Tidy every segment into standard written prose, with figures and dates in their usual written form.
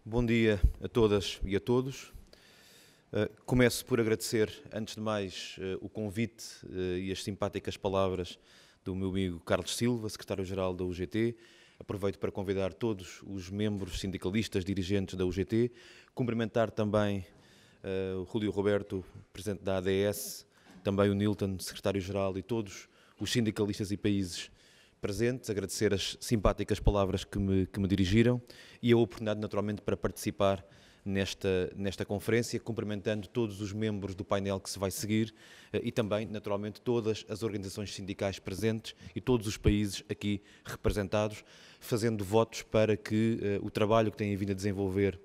Bom dia a todas e a todos. Começo por agradecer, antes de mais, o convite e as simpáticas palavras do meu amigo Carlos Silva, secretário-geral da UGT. Aproveito para convidar todos os membros sindicalistas, dirigentes da UGT, cumprimentar também o Rúlio Roberto, presidente da ADS, também o Nilton, secretário-geral, e todos os sindicalistas e países presentes, agradecer as simpáticas palavras que me dirigiram e a oportunidade, naturalmente, para participar nesta conferência, cumprimentando todos os membros do painel que se vai seguir e também, naturalmente, todas as organizações sindicais presentes e todos os países aqui representados, fazendo votos para que o trabalho que têm vindo a desenvolver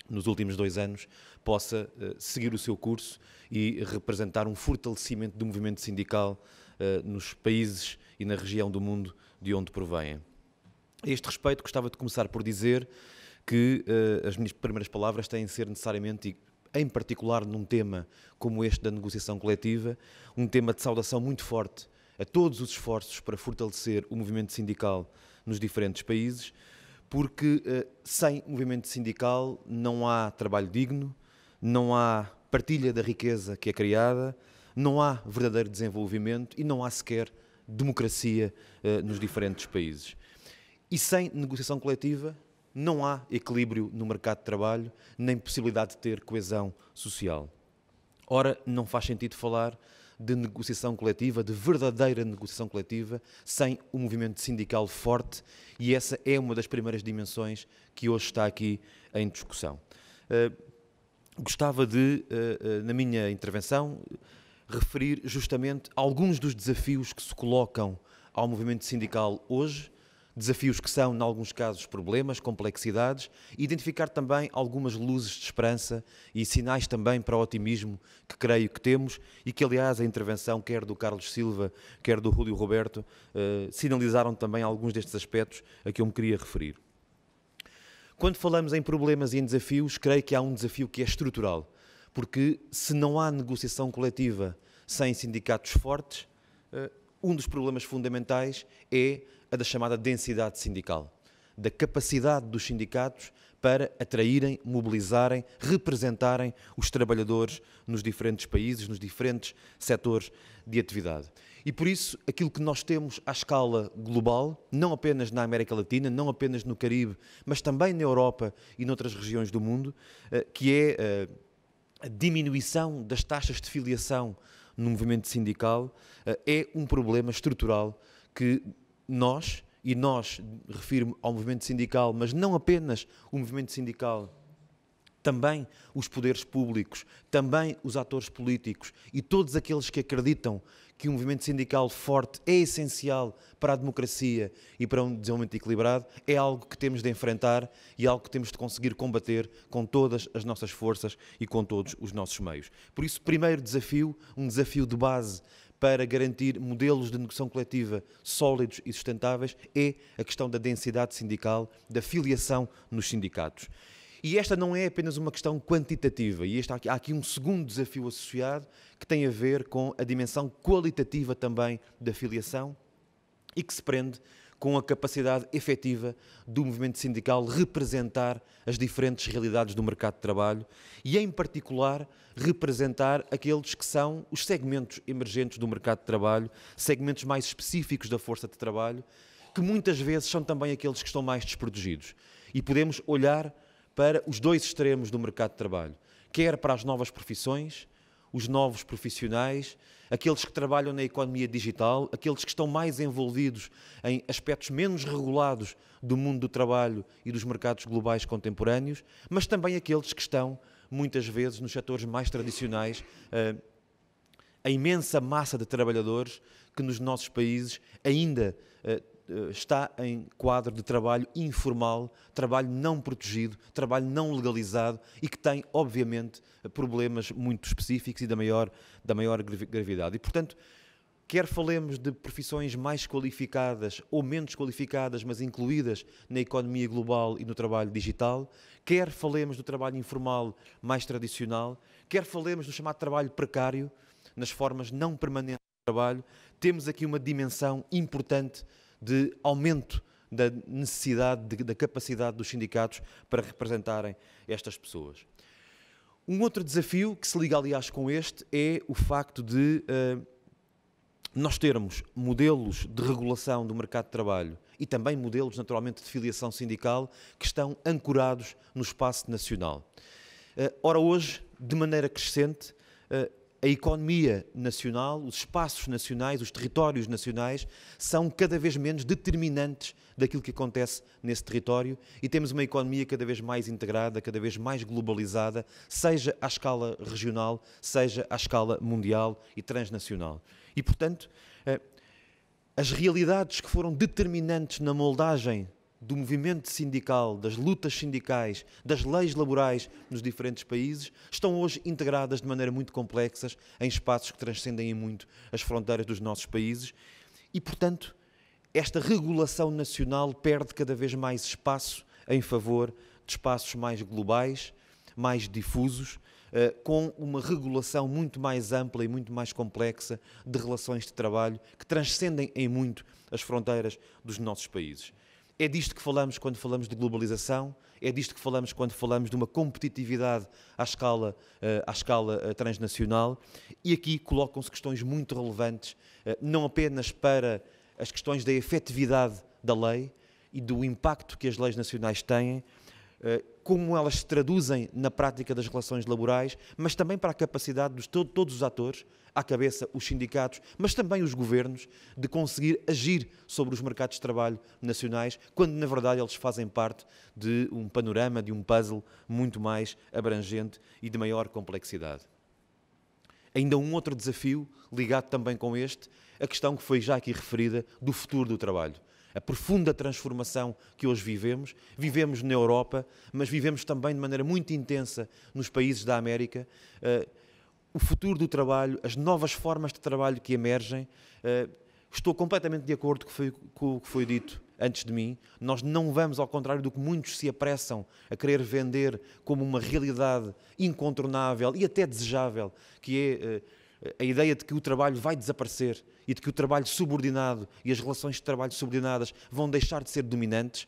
nos últimos 2 anos possa seguir o seu curso e representar um fortalecimento do movimento sindical nos países e na região do mundo de onde provêm. A este respeito, gostava de começar por dizer que as minhas primeiras palavras têm de ser necessariamente, e em particular num tema como este da negociação coletiva, um tema de saudação muito forte a todos os esforços para fortalecer o movimento sindical nos diferentes países, porque sem movimento sindical não há trabalho digno, não há partilha da riqueza que é criada, não há verdadeiro desenvolvimento e não há sequer democracia nos diferentes países. E sem negociação coletiva não há equilíbrio no mercado de trabalho, nem possibilidade de ter coesão social. Ora, não faz sentido falar de negociação coletiva, de verdadeira negociação coletiva, sem um movimento sindical forte, e essa é uma das primeiras dimensões que hoje está aqui em discussão. Gostava de, na minha intervenção, referir justamente alguns dos desafios que se colocam ao movimento sindical hoje, desafios que são, em alguns casos, problemas, complexidades, e identificar também algumas luzes de esperança e sinais também para o otimismo que creio que temos e que, aliás, a intervenção quer do Carlos Silva, quer do Rúlio Roberto, sinalizaram também alguns destes aspectos a que eu me queria referir. Quando falamos em problemas e em desafios, creio que há um desafio que é estrutural, porque se não há negociação coletiva sem sindicatos fortes, um dos problemas fundamentais é a da chamada densidade sindical, da capacidade dos sindicatos para atraírem, mobilizarem, representarem os trabalhadores nos diferentes países, nos diferentes setores de atividade. E por isso, aquilo que nós temos à escala global, não apenas na América Latina, não apenas no Caribe, mas também na Europa e noutras regiões do mundo, que é a diminuição das taxas de filiação no movimento sindical, é um problema estrutural que nós refiro-me ao movimento sindical, mas não apenas o movimento sindical, também os poderes públicos, também os atores políticos e todos aqueles que acreditam que um movimento sindical forte é essencial para a democracia e para um desenvolvimento equilibrado, é algo que temos de enfrentar e algo que temos de conseguir combater com todas as nossas forças e com todos os nossos meios. Por isso, primeiro desafio, um desafio de base para garantir modelos de negociação coletiva sólidos e sustentáveis, é a questão da densidade sindical, da filiação nos sindicatos. E esta não é apenas uma questão quantitativa, e há aqui um segundo desafio associado que tem a ver com a dimensão qualitativa também da filiação e que se prende com a capacidade efetiva do movimento sindical representar as diferentes realidades do mercado de trabalho e, em particular, representar aqueles que são os segmentos emergentes do mercado de trabalho, segmentos mais específicos da força de trabalho, que muitas vezes são também aqueles que estão mais desprotegidos. E podemos olhar para os dois extremos do mercado de trabalho, quer para as novas profissões, os novos profissionais, aqueles que trabalham na economia digital, aqueles que estão mais envolvidos em aspectos menos regulados do mundo do trabalho e dos mercados globais contemporâneos, mas também aqueles que estão, muitas vezes, nos setores mais tradicionais, a imensa massa de trabalhadores que nos nossos países ainda está em quadro de trabalho informal, trabalho não protegido, trabalho não legalizado e que tem, obviamente, problemas muito específicos e da maior gravidade. E, portanto, quer falemos de profissões mais qualificadas ou menos qualificadas, mas incluídas na economia global e no trabalho digital, quer falemos do trabalho informal mais tradicional, quer falemos do chamado trabalho precário, nas formas não permanentes de trabalho, temos aqui uma dimensão importante de aumento da necessidade, da capacidade dos sindicatos para representarem estas pessoas. Um outro desafio, que se liga aliás com este, é o facto de nós termos modelos de regulação do mercado de trabalho e também modelos, naturalmente, de filiação sindical que estão ancorados no espaço nacional. Ora, hoje, de maneira crescente, a economia nacional, os espaços nacionais, os territórios nacionais são cada vez menos determinantes daquilo que acontece nesse território e temos uma economia cada vez mais integrada, cada vez mais globalizada, seja à escala regional, seja à escala mundial e transnacional. E, portanto, as realidades que foram determinantes na moldagem do movimento sindical, das lutas sindicais, das leis laborais nos diferentes países, estão hoje integradas de maneira muito complexa em espaços que transcendem em muito as fronteiras dos nossos países e, portanto, esta regulação nacional perde cada vez mais espaço em favor de espaços mais globais, mais difusos, com uma regulação muito mais ampla e muito mais complexa de relações de trabalho que transcendem em muito as fronteiras dos nossos países. É disto que falamos quando falamos de globalização, é disto que falamos quando falamos de uma competitividade à escala transnacional e aqui colocam-se questões muito relevantes, não apenas para as questões da efetividade da lei e do impacto que as leis nacionais têm, como elas se traduzem na prática das relações laborais, mas também para a capacidade de todos os atores, à cabeça os sindicatos, mas também os governos, de conseguir agir sobre os mercados de trabalho nacionais, quando na verdade eles fazem parte de um panorama, de um puzzle muito mais abrangente e de maior complexidade. Ainda um outro desafio, ligado também com este, a questão que foi já aqui referida do futuro do trabalho. A profunda transformação que hoje vivemos na Europa, mas vivemos também de maneira muito intensa nos países da América. O futuro do trabalho, as novas formas de trabalho que emergem, estou completamente de acordo com o que foi dito antes de mim. Nós não vamos, ao contrário do que muitos se apressam a querer vender como uma realidade incontornável e até desejável, que é a ideia de que o trabalho vai desaparecer e de que o trabalho subordinado e as relações de trabalho subordinadas vão deixar de ser dominantes,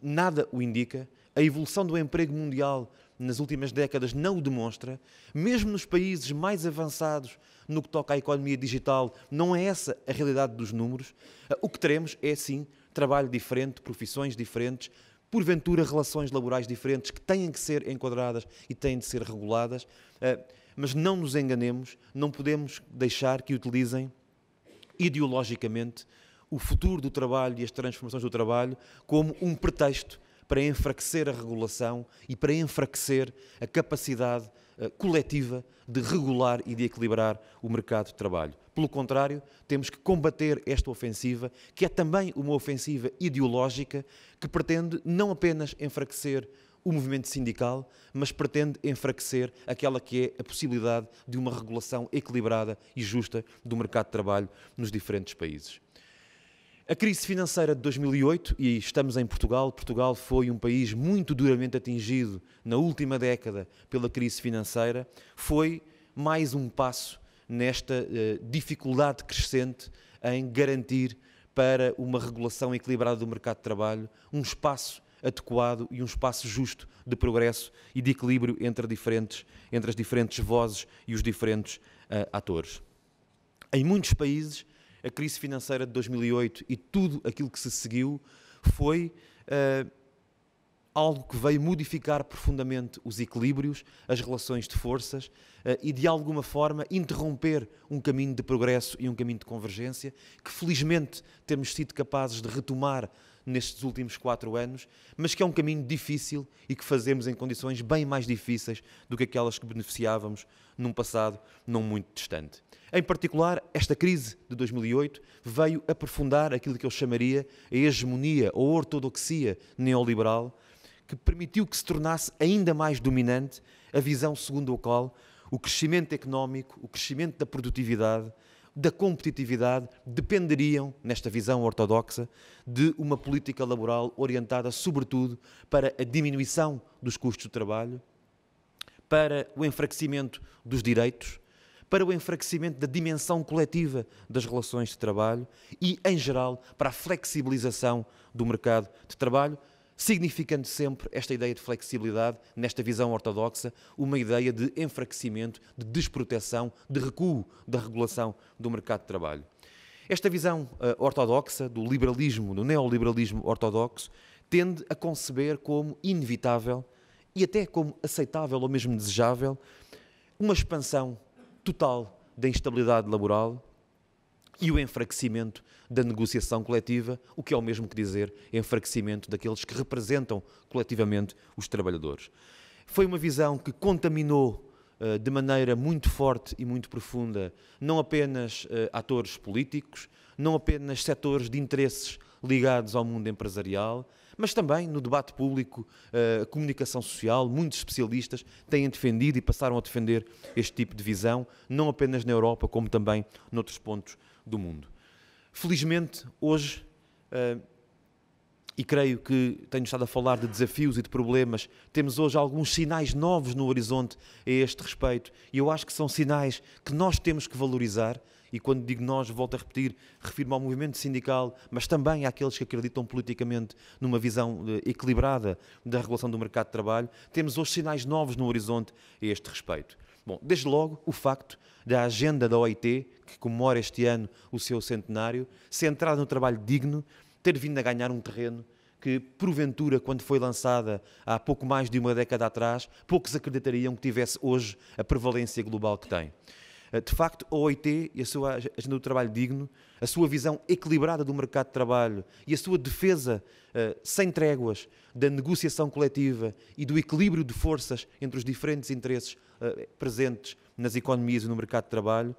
nada o indica. A evolução do emprego mundial nas últimas décadas não o demonstra. Mesmo nos países mais avançados no que toca à economia digital, não é essa a realidade dos números. O que teremos é, sim, trabalho diferente, profissões diferentes, porventura relações laborais diferentes que têm que ser enquadradas e têm de ser reguladas. Mas não nos enganemos, não podemos deixar que utilizem ideologicamente o futuro do trabalho e as transformações do trabalho como um pretexto para enfraquecer a regulação e para enfraquecer a capacidade coletiva de regular e de equilibrar o mercado de trabalho. Pelo contrário, temos que combater esta ofensiva, que é também uma ofensiva ideológica que pretende não apenas enfraquecer o movimento sindical, mas pretende enfraquecer aquela que é a possibilidade de uma regulação equilibrada e justa do mercado de trabalho nos diferentes países. A crise financeira de 2008, e estamos em Portugal, Portugal foi um país muito duramente atingido na última década pela crise financeira, foi mais um passo nesta dificuldade crescente em garantir para uma regulação equilibrada do mercado de trabalho um espaço adequado e um espaço justo de progresso e de equilíbrio entre as diferentes vozes e os diferentes atores. Em muitos países, a crise financeira de 2008 e tudo aquilo que se seguiu foi algo que veio modificar profundamente os equilíbrios, as relações de forças e, de alguma forma, interromper um caminho de progresso e um caminho de convergência que, felizmente, temos sido capazes de retomar nestes últimos 4 anos, mas que é um caminho difícil e que fazemos em condições bem mais difíceis do que aquelas que beneficiávamos num passado não muito distante. Em particular, esta crise de 2008 veio aprofundar aquilo que eu chamaria a hegemonia ou ortodoxia neoliberal, que permitiu que se tornasse ainda mais dominante a visão segundo a qual o crescimento económico, o crescimento da produtividade, da competitividade, dependeriam, nesta visão ortodoxa, de uma política laboral orientada sobretudo para a diminuição dos custos do trabalho, para o enfraquecimento dos direitos, para o enfraquecimento da dimensão coletiva das relações de trabalho e, em geral, para a flexibilização do mercado de trabalho, significando sempre esta ideia de flexibilidade, nesta visão ortodoxa, uma ideia de enfraquecimento, de desproteção, de recuo da regulação do mercado de trabalho. Esta visão ortodoxa do liberalismo, do neoliberalismo ortodoxo, tende a conceber como inevitável e até como aceitável ou mesmo desejável uma expansão total da instabilidade laboral e o enfraquecimento da negociação coletiva, o que é o mesmo que dizer enfraquecimento daqueles que representam coletivamente os trabalhadores. Foi uma visão que contaminou de maneira muito forte e muito profunda não apenas atores políticos, não apenas setores de interesses ligados ao mundo empresarial, mas também no debate público, a comunicação social, muitos especialistas têm defendido e passaram a defender este tipo de visão, não apenas na Europa, como também noutros pontos do mundo. Felizmente, hoje, e creio que tenho estado a falar de desafios e de problemas, temos hoje alguns sinais novos no horizonte a este respeito, e eu acho que são sinais que nós temos que valorizar, e quando digo nós, volto a repetir, refiro-me ao movimento sindical, mas também àqueles que acreditam politicamente numa visão equilibrada da regulação do mercado de trabalho. Temos hoje sinais novos no horizonte a este respeito. Bom, desde logo, o facto da agenda da OIT, que comemora este ano o seu centenário, centrada no trabalho digno, ter vindo a ganhar um terreno que, porventura, quando foi lançada há pouco mais de uma década atrás, poucos acreditariam que tivesse hoje a prevalência global que tem. De facto, a OIT e a sua agenda do trabalho digno, a sua visão equilibrada do mercado de trabalho e a sua defesa sem tréguas da negociação coletiva e do equilíbrio de forças entre os diferentes interesses presentes nas economias e no mercado de trabalho,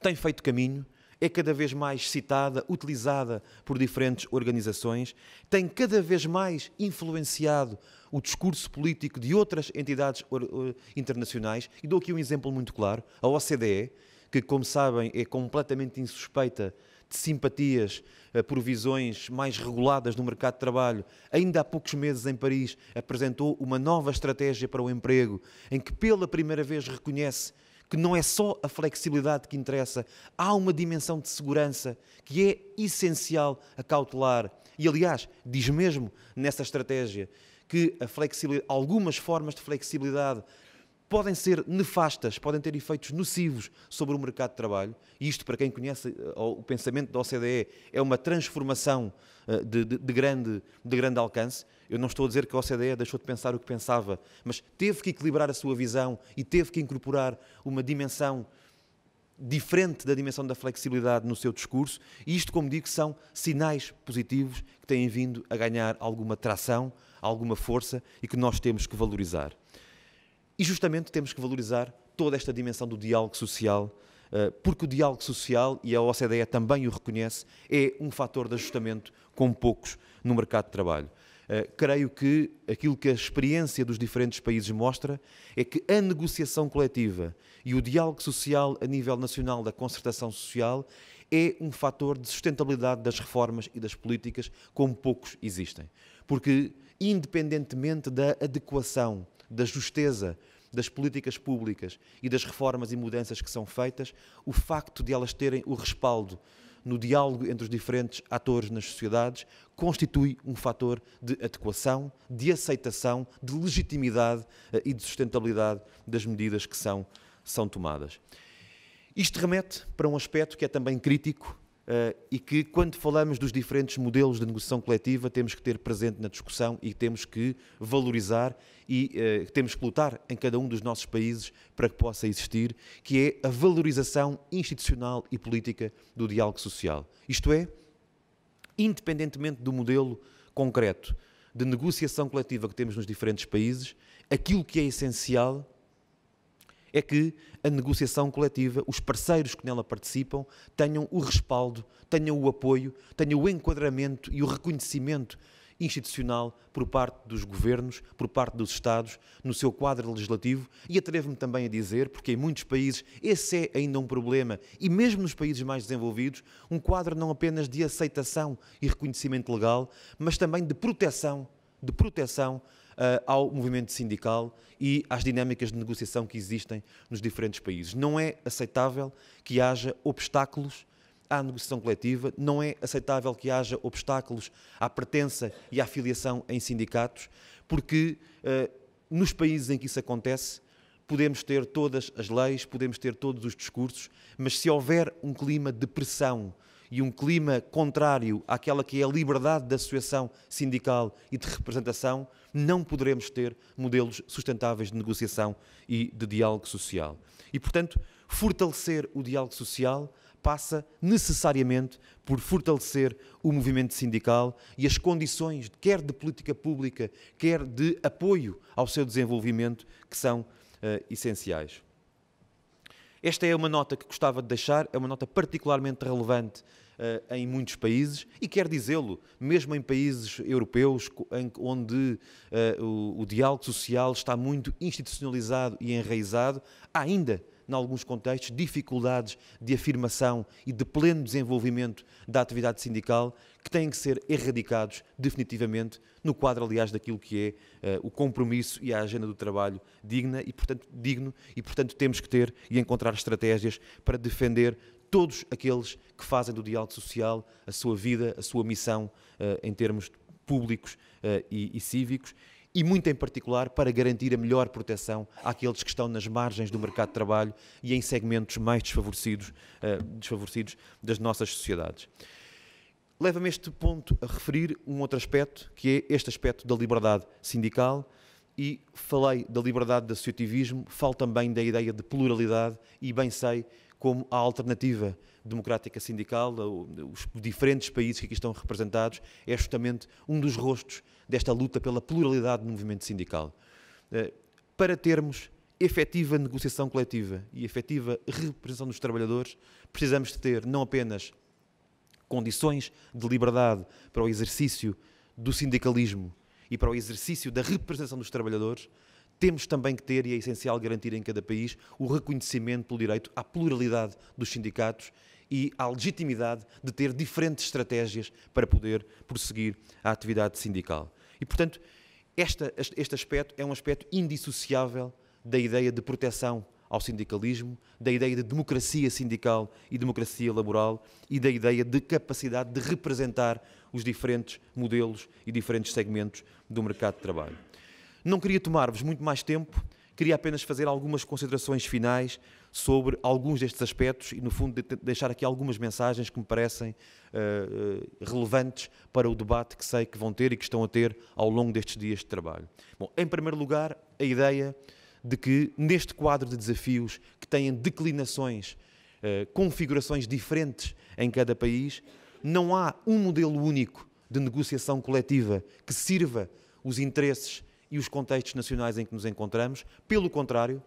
tem feito caminho, é cada vez mais citada, utilizada por diferentes organizações, tem cada vez mais influenciado o discurso político de outras entidades internacionais. E dou aqui um exemplo muito claro, a OCDE, que, como sabem, é completamente insuspeita de simpatias por visões mais reguladas no mercado de trabalho, ainda há poucos meses em Paris apresentou uma nova estratégia para o emprego, em que pela primeira vez reconhece que não é só a flexibilidade que interessa, há uma dimensão de segurança que é essencial a cautelar. E, aliás, diz mesmo nessa estratégia que algumas formas de flexibilidade podem ser nefastas, podem ter efeitos nocivos sobre o mercado de trabalho, e isto, para quem conhece o pensamento da OCDE, é uma transformação de grande alcance. Eu não estou a dizer que a OCDE deixou de pensar o que pensava, mas teve que equilibrar a sua visão e teve que incorporar uma dimensão diferente da dimensão da flexibilidade no seu discurso, e isto, como digo, são sinais positivos que têm vindo a ganhar alguma tração, alguma força e que nós temos que valorizar. E justamente temos que valorizar toda esta dimensão do diálogo social, porque o diálogo social, e a OCDE também o reconhece, é um fator de ajustamento com poucos no mercado de trabalho. Creio que aquilo que a experiência dos diferentes países mostra é que a negociação coletiva e o diálogo social a nível nacional da concertação social é um fator de sustentabilidade das reformas e das políticas como poucos existem. Porque, independentemente da adequação, da justeza das políticas públicas e das reformas e mudanças que são feitas, o facto de elas terem o respaldo no diálogo entre os diferentes atores nas sociedades constitui um fator de adequação, de aceitação, de legitimidade e de sustentabilidade das medidas que são tomadas. Isto remete para um aspecto que é também crítico e que, quando falamos dos diferentes modelos de negociação coletiva, temos que ter presente na discussão e temos que valorizar e temos que lutar em cada um dos nossos países para que possa existir, que é a valorização institucional e política do diálogo social. Isto é, independentemente do modelo concreto de negociação coletiva que temos nos diferentes países, aquilo que é essencial é que a negociação coletiva, os parceiros que nela participam, tenham o respaldo, tenham o apoio, tenham o enquadramento e o reconhecimento institucional por parte dos governos, por parte dos Estados, no seu quadro legislativo, e atrevo-me também a dizer, porque em muitos países esse é ainda um problema, e mesmo nos países mais desenvolvidos, um quadro não apenas de aceitação e reconhecimento legal, mas também de proteção ao movimento sindical e às dinâmicas de negociação que existem nos diferentes países. Não é aceitável que haja obstáculos à negociação coletiva, não é aceitável que haja obstáculos à pertença e à filiação em sindicatos, porque nos países em que isso acontece, podemos ter todas as leis, podemos ter todos os discursos, mas se houver um clima de pressão e um clima contrário àquela que é a liberdade de associação sindical e de representação, não poderemos ter modelos sustentáveis de negociação e de diálogo social. E, portanto, fortalecer o diálogo social passa necessariamente por fortalecer o movimento sindical e as condições, quer de política pública, quer de apoio ao seu desenvolvimento, que são essenciais. Esta é uma nota que gostava de deixar, é uma nota particularmente relevante em muitos países, e quero dizê-lo, mesmo em países europeus, onde o diálogo social está muito institucionalizado e enraizado, há ainda, em alguns contextos, dificuldades de afirmação e de pleno desenvolvimento da atividade sindical que têm que ser erradicados definitivamente no quadro, aliás, daquilo que é o compromisso e a agenda do trabalho digno, e, portanto, temos que ter e encontrar estratégias para defender todos aqueles que fazem do diálogo social a sua vida, a sua missão em termos públicos e cívicos, e muito em particular para garantir a melhor proteção àqueles que estão nas margens do mercado de trabalho e em segmentos mais desfavorecidos das nossas sociedades. Leva-me este ponto a referir um outro aspecto, que é este aspecto da liberdade sindical, e falei da liberdade de associativismo, falo também da ideia de pluralidade, e bem sei como a alternativa democrática sindical, os diferentes países que aqui estão representados, é justamente um dos rostos desta luta pela pluralidade no movimento sindical. Para termos efetiva negociação coletiva e efetiva representação dos trabalhadores, precisamos de ter não apenas condições de liberdade para o exercício do sindicalismo e para o exercício da representação dos trabalhadores, temos também que ter, e é essencial garantir em cada país, o reconhecimento pelo direito à pluralidade dos sindicatos e à legitimidade de ter diferentes estratégias para poder prosseguir a atividade sindical. E, portanto, este aspecto é um aspecto indissociável da ideia de proteção ao sindicalismo, da ideia de democracia sindical e democracia laboral e da ideia de capacidade de representar os diferentes modelos e diferentes segmentos do mercado de trabalho. Não queria tomar-vos muito mais tempo, queria apenas fazer algumas considerações finais sobre alguns destes aspectos e, no fundo, deixar aqui algumas mensagens que me parecem relevantes para o debate que sei que vão ter e que estão a ter ao longo destes dias de trabalho. Bom, em primeiro lugar, a ideia de que, neste quadro de desafios que têm declinações, configurações diferentes em cada país, não há um modelo único de negociação coletiva que sirva os interesses e os contextos nacionais em que nos encontramos. Pelo contrário,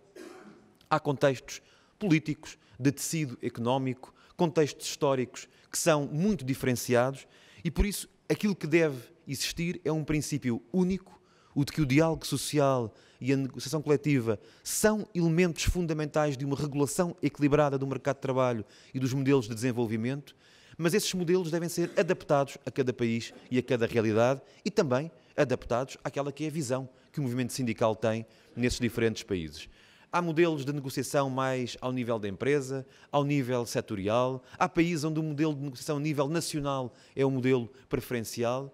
há contextos políticos, de tecido económico, contextos históricos que são muito diferenciados e, por isso, aquilo que deve existir é um princípio único, o de que o diálogo social e a negociação coletiva são elementos fundamentais de uma regulação equilibrada do mercado de trabalho e dos modelos de desenvolvimento, mas esses modelos devem ser adaptados a cada país e a cada realidade e também adaptados àquela que é a visão que o movimento sindical tem nesses diferentes países. Há modelos de negociação mais ao nível da empresa, ao nível setorial, há países onde o modelo de negociação a nível nacional é o modelo preferencial,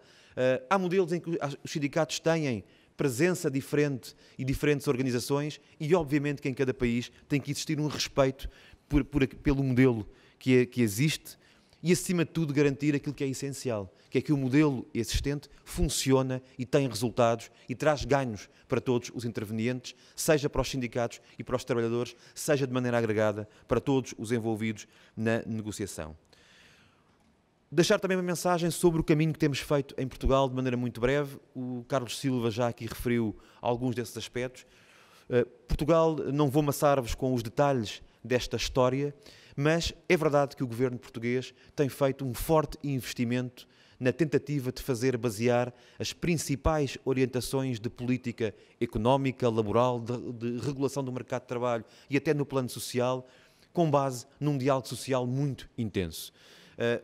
há modelos em que os sindicatos têm presença diferente e diferentes organizações e, obviamente, que em cada país tem que existir um respeito pelo modelo que existe e, acima de tudo, garantir aquilo que é essencial, que é que o modelo existente funciona e tem resultados e traz ganhos para todos os intervenientes, seja para os sindicatos e para os trabalhadores, seja de maneira agregada para todos os envolvidos na negociação. Deixar também uma mensagem sobre o caminho que temos feito em Portugal de maneira muito breve. O Carlos Silva já aqui referiu alguns desses aspectos. Portugal, não vou amassar-vos com os detalhes desta história, mas é verdade que o governo português tem feito um forte investimento na tentativa de fazer basear as principais orientações de política económica, laboral, de regulação do mercado de trabalho e até no plano social, com base num diálogo social muito intenso.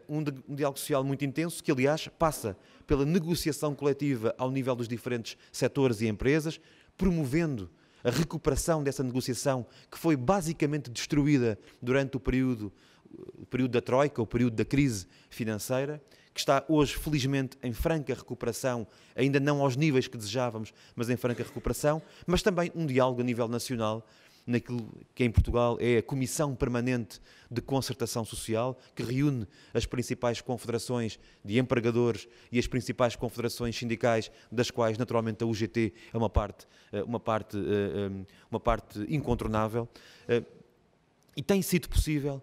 Um diálogo social muito intenso, que aliás passa pela negociação coletiva ao nível dos diferentes setores e empresas, promovendo a recuperação dessa negociação que foi basicamente destruída durante o período da Troika, o período da crise financeira, que está hoje, felizmente, em franca recuperação, ainda não aos níveis que desejávamos, mas em franca recuperação, mas também um diálogo a nível nacional, naquilo que em Portugal é a Comissão Permanente de Concertação Social, que reúne as principais confederações de empregadores e as principais confederações sindicais, das quais, naturalmente, a UGT é uma parte incontornável. E tem sido possível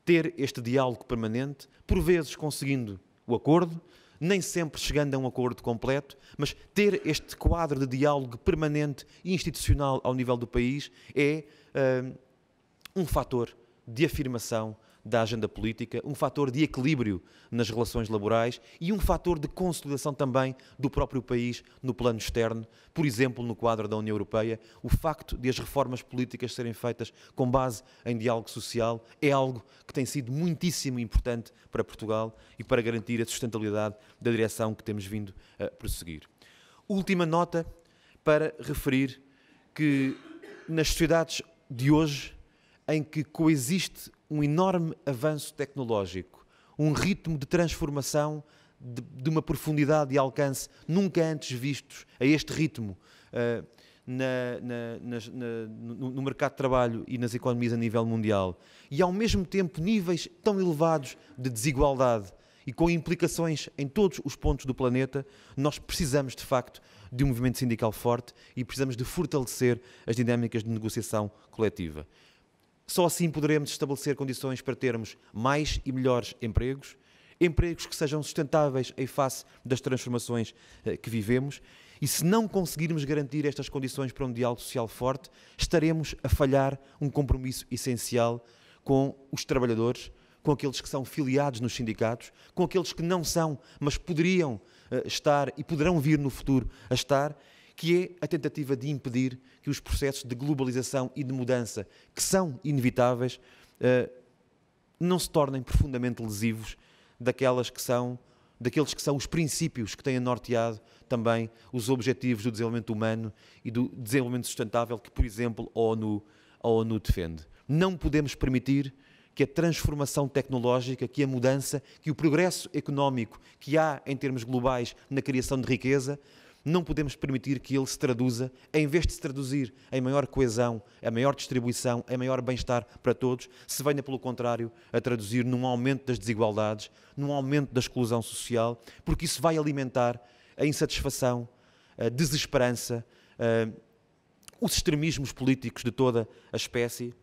ter este diálogo permanente, por vezes conseguindo o acordo, nem sempre chegando a um acordo completo, mas ter este quadro de diálogo permanente e institucional ao nível do país é um fator de afirmação da agenda política, um fator de equilíbrio nas relações laborais e um fator de consolidação também do próprio país no plano externo. Por exemplo, no quadro da União Europeia, o facto de as reformas políticas serem feitas com base em diálogo social é algo que tem sido muitíssimo importante para Portugal e para garantir a sustentabilidade da direção que temos vindo a prosseguir. Última nota para referir que nas sociedades de hoje, em que coexiste um enorme avanço tecnológico, um ritmo de transformação de uma profundidade e alcance nunca antes vistos a este ritmo no mercado de trabalho e nas economias a nível mundial, e ao mesmo tempo níveis tão elevados de desigualdade e com implicações em todos os pontos do planeta, nós precisamos de facto de um movimento sindical forte e precisamos de fortalecer as dinâmicas de negociação coletiva. Só assim poderemos estabelecer condições para termos mais e melhores empregos, empregos que sejam sustentáveis em face das transformações que vivemos, e se não conseguirmos garantir estas condições para um diálogo social forte, estaremos a falhar um compromisso essencial com os trabalhadores, com aqueles que são filiados nos sindicatos, com aqueles que não são, mas poderiam estar e poderão vir no futuro a estar, que é a tentativa de impedir que os processos de globalização e de mudança, que são inevitáveis, não se tornem profundamente lesivos daqueles que são os princípios que têm norteado também os objetivos do desenvolvimento humano e do desenvolvimento sustentável que, por exemplo, a ONU defende. Não podemos permitir que a transformação tecnológica, que a mudança, que o progresso económico que há em termos globais na criação de riqueza, não podemos permitir que ele se traduza, em vez de se traduzir em maior coesão, em maior distribuição, em maior bem-estar para todos, se venha, pelo contrário, a traduzir num aumento das desigualdades, num aumento da exclusão social, porque isso vai alimentar a insatisfação, a desesperança, os extremismos políticos de toda a espécie,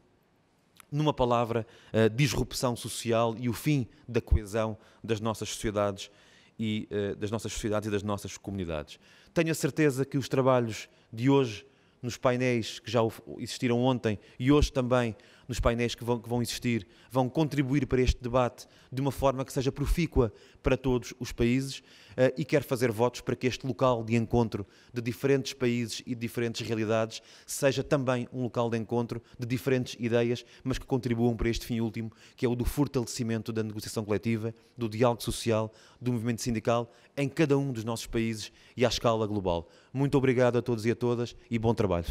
numa palavra, a disrupção social e o fim da coesão das nossas sociedades e das nossas comunidades. Tenho a certeza que os trabalhos de hoje, nos painéis que já existiram ontem e hoje também nos painéis que vão existir, vão contribuir para este debate de uma forma que seja profícua para todos os países, e quero fazer votos para que este local de encontro de diferentes países e de diferentes realidades seja também um local de encontro de diferentes ideias, mas que contribuam para este fim último, que é o do fortalecimento da negociação coletiva, do diálogo social, do movimento sindical em cada um dos nossos países e à escala global. Muito obrigado a todos e a todas e bom trabalho.